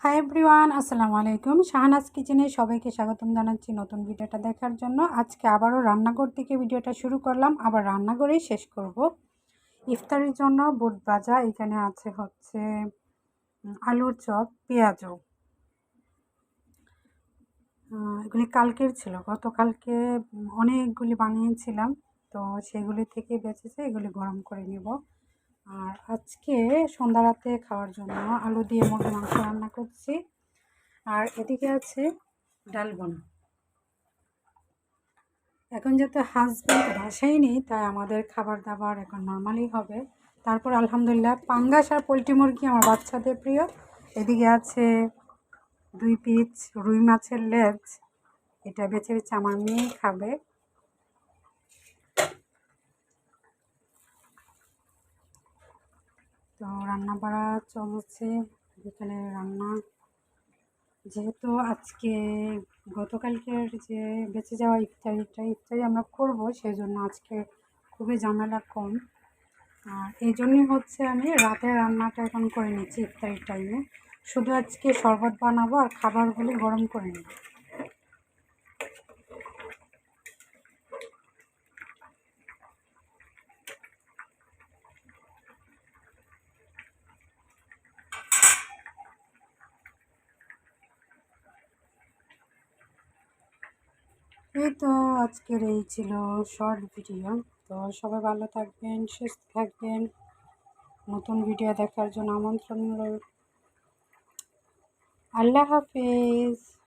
Hi everyone, আসসালামু আলাইকুম। শাহানাজ কিচেনে সবাইকে স্বাগতম জানাচ্ছি নতুন ভিডিওটা দেখার জন্য। আজকে আবারও রান্নাঘর থেকে ভিডিওটা শুরু করলাম, আবার রান্নাঘরেই শেষ করব। ইফতারির জন্য বুট ভাজা, এখানে আছে হচ্ছে আলুর চপ, পেঁয়াজও। এগুলি কালকের ছিল, গতকালকে অনেকগুলি বানিয়েছিলাম, তো সেগুলি থেকে বেঁচেছে, এগুলি গরম করে নিব। আর আজকে সন্ধ্যা রাতে খাওয়ার জন্য আলু দিয়ে মুরগির মাংস রান্না করছি। আর এদিকে আছে ডাল বোনা। এখন যেহেতু হাজব্যান্ড বাসায় নেই, তাই আমাদের খাবার দাবার এখন নর্মালি হবে। তারপর আলহামদুলিল্লাহ পাঙ্গাস আর পোলট্রি মুরগি আমার বাচ্চাদের প্রিয়। এদিকে আছে 2 পিস রুই মাছের লেজ, এটা বেছে বেছে আমার মেয়ে খাবে। তো রান্না বাড়া চলছে, এখানে রান্না যেহেতু আজকে গতকালকের যে বেঁচে যাওয়া ইফতারি আমরা করব, সেই জন্য আজকে খুবই ঝামেলা কম। আর এই জন্যই হচ্ছে আমি রাতের রান্নাটা এখন করে নিচ্ছি ইফতারির টাইমে। শুধু আজকে শরবত বানাবো আর খাবারগুলি গরম করে নেব। এই তো আজকের এই ছিল শর্ট ভিডিও। তো সবাই ভালো থাকবেন, সুস্থ থাকবেন। নতুন ভিডিও দেখার জন্য আমন্ত্রণ রইল। আল্লাহ হাফেজ।